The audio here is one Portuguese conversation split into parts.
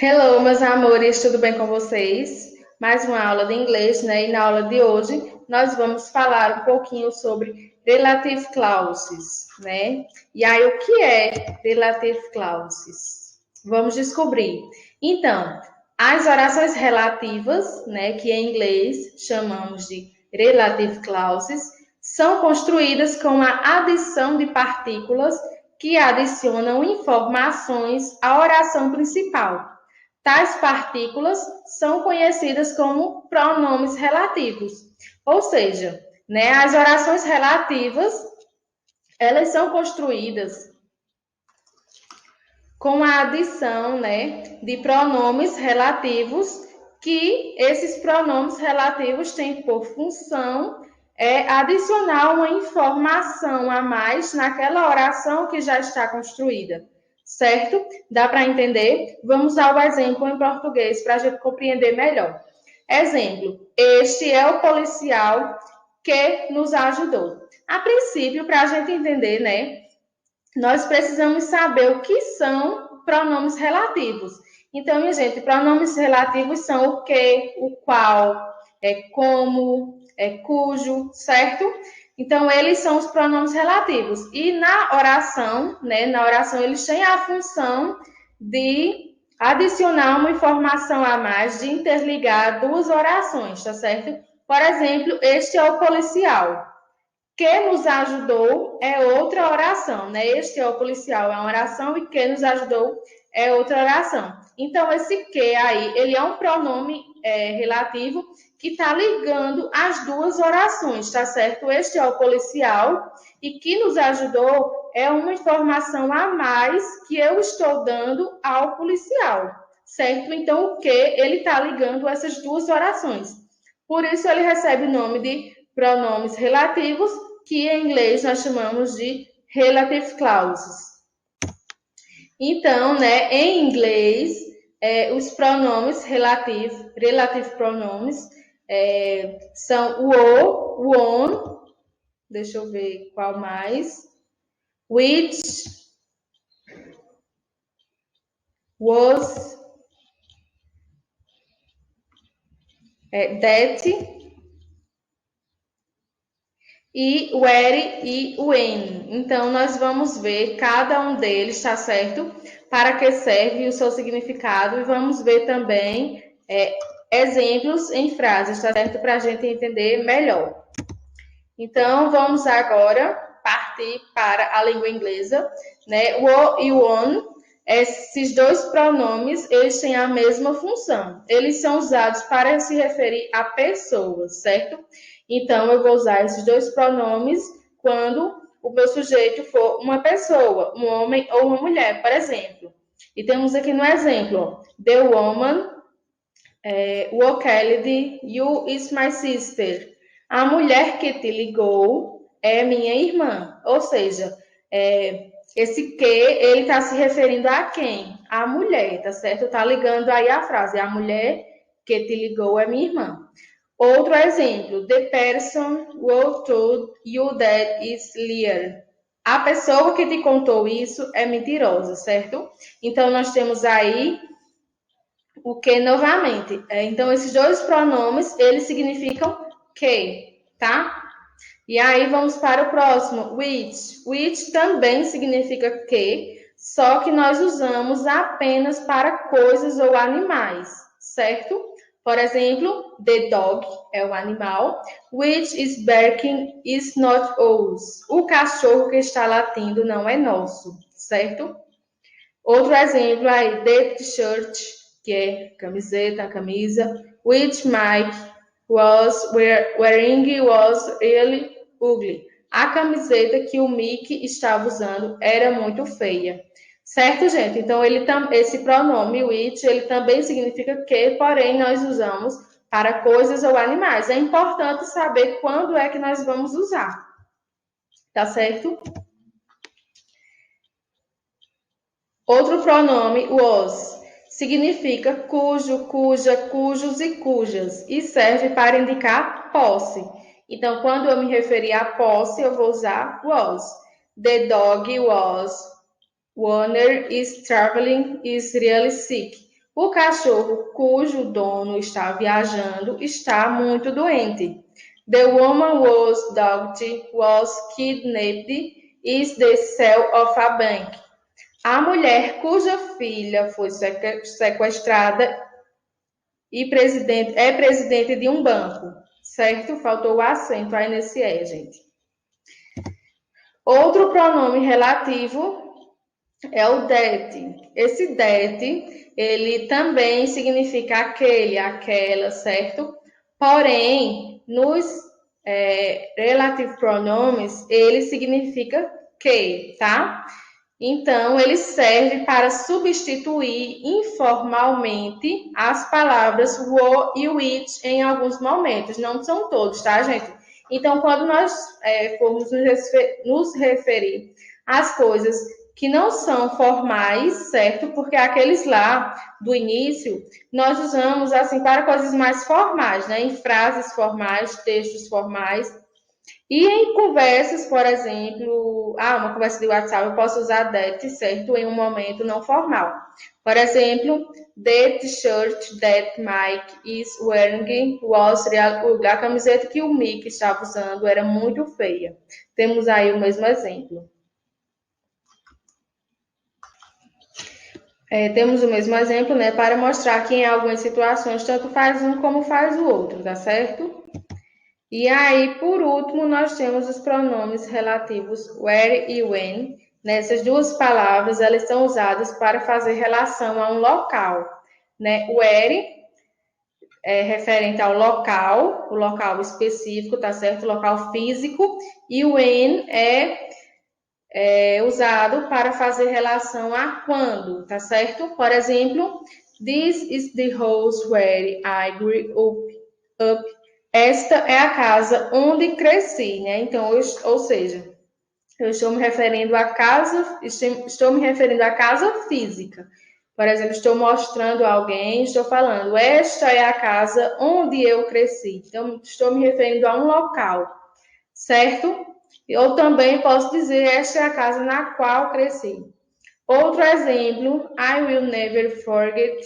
Hello, meus amores, tudo bem com vocês? Mais uma aula de inglês, né? E na aula de hoje nós vamos falar um pouquinho sobre relative clauses, né? E aí, o que é relative clauses? Vamos descobrir. Então, as orações relativas, né, que em inglês chamamos de relative clauses, são construídas com a adição de partículas que adicionam informações à oração principal. Tais partículas são conhecidas como pronomes relativos. Ou seja, né, as orações relativas, elas são construídas com a adição, né, de pronomes relativos, que esses pronomes relativos têm por função adicionar uma informação a mais naquela oração que já está construída. Certo? Dá para entender? Vamos ao exemplo em português para a gente compreender melhor. Exemplo: este é o policial que nos ajudou. A princípio, para a gente entender, né, nós precisamos saber o que são pronomes relativos. Então, minha gente, pronomes relativos são o que, o qual, como, cujo, certo? Então, eles são os pronomes relativos. E na oração, né, na oração, eles têm a função de adicionar uma informação a mais, de interligar duas orações, tá certo? Por exemplo, este é o policial. Que nos ajudou é outra oração, né? Este é o policial, é uma oração, e que nos ajudou é outra oração. Então, esse que aí, ele é um pronome relativo que está ligando as duas orações, tá certo? Este é o policial, e que nos ajudou é uma informação a mais que eu estou dando ao policial, certo? Então, o que, ele está ligando essas duas orações. Por isso, ele recebe o nome de pronomes relativos, que em inglês nós chamamos de relative clauses. Então, né, em inglês, os pronomes relative pronomes, são o on, deixa eu ver qual mais, which, was, that, e where e when. Então, nós vamos ver cada um deles, tá certo? Para que serve o seu significado, e vamos ver também exemplos em frases, tá certo? Para a gente entender melhor. Então, vamos agora partir para a língua inglesa, né? O e o on, esses dois pronomes, eles têm a mesma função. Eles são usados para se referir a pessoas, certo? Então, eu vou usar esses dois pronomes quando o meu sujeito for uma pessoa, um homem ou uma mulher, por exemplo. E temos aqui no exemplo, the woman walked, you is my sister. A mulher que te ligou é minha irmã. Ou seja, esse que, ele está se referindo a quem? A mulher, tá certo? Está ligando aí a frase, a mulher que te ligou é minha irmã. Outro exemplo, the person who told you that is liar. A pessoa que te contou isso é mentirosa, certo? Então, nós temos aí o que novamente. Então, esses dois pronomes, eles significam que, tá? E aí, vamos para o próximo, which. Which também significa que, só que nós usamos apenas para coisas ou animais, certo? Por exemplo, the dog é o animal, which is barking is not ours. O cachorro que está latindo não é nosso, certo? Outro exemplo aí, the t-shirt, que é camiseta, camisa, which Mike was wearing was really ugly. A camiseta que o Mickey estava usando era muito feia. Certo, gente? Então, esse pronome which, ele também significa que, porém, nós usamos para coisas ou animais. É importante saber quando é que nós vamos usar. Tá certo? Outro pronome, was, significa cujo, cuja, cujos e cujas, e serve para indicar posse. Então, quando eu me referir à posse, eu vou usar was. The dog was, owner is traveling, is really sick. O cachorro cujo dono está viajando está muito doente. The woman whose dog was kidnapped is the cell of a bank. A mulher cuja filha foi sequestrada e é presidente de um banco. Certo? Faltou o acento aí nesse E, gente. Outro pronome relativo é o that. Esse that, ele também significa aquele, aquela, certo? Porém, nos relative pronomes, ele significa que, tá? Então, ele serve para substituir informalmente as palavras wo e which em alguns momentos. Não são todos, tá, gente? Então, quando nós formos nos referir às coisas que não são formais, certo? Porque aqueles lá do início, nós usamos assim para coisas mais formais, né? Em frases formais, textos formais. E em conversas, por exemplo, uma conversa de WhatsApp, eu posso usar that, certo? Em um momento não formal. Por exemplo, that shirt that Mike is wearing was real. A camiseta que o Mick estava usando era muito feia. Temos aí o mesmo exemplo. Temos o mesmo exemplo, né? Para mostrar que em algumas situações tanto faz um como faz o outro, tá certo? E aí, por último, nós temos os pronomes relativos where e when. Nessas duas palavras, elas são usadas para fazer relação a um local, né? Where é referente ao local, o local específico, tá certo? O local físico. E when é usado para fazer relação a quando, tá certo? Por exemplo, this is the house where I grew up. Esta é a casa onde cresci, né? Então, ou seja, eu estou me referindo à casa, estou me referindo à casa física. Por exemplo, estou mostrando a alguém, estou falando, esta é a casa onde eu cresci. Então, estou me referindo a um local, certo? Eu também posso dizer, esta é a casa na qual cresci. Outro exemplo, I will never forget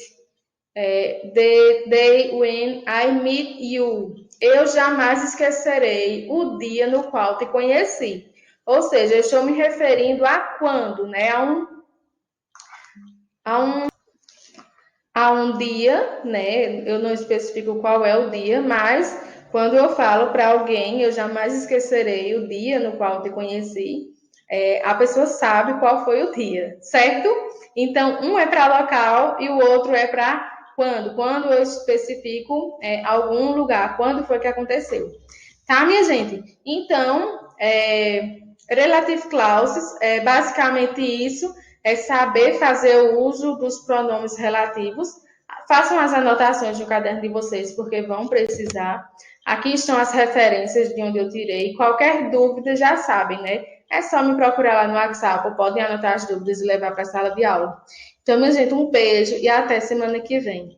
the day when I met you. Eu jamais esquecerei o dia no qual te conheci. Ou seja, eu estou me referindo a quando, né? A um dia, né? Eu não especifico qual é o dia, mas quando eu falo para alguém, eu jamais esquecerei o dia no qual te conheci, a pessoa sabe qual foi o dia, certo? Então, um é para local e o outro é para quando. Quando eu especifico algum lugar, quando foi que aconteceu. Tá, minha gente? Então, relative clauses é basicamente isso, é saber fazer o uso dos pronomes relativos. Façam as anotações no caderno de vocês, porque vão precisar. Aqui estão as referências de onde eu tirei. Qualquer dúvida, já sabem, né? É só me procurar lá no WhatsApp, ou podem anotar as dúvidas e levar para a sala de aula. Então, minha gente, um beijo e até semana que vem.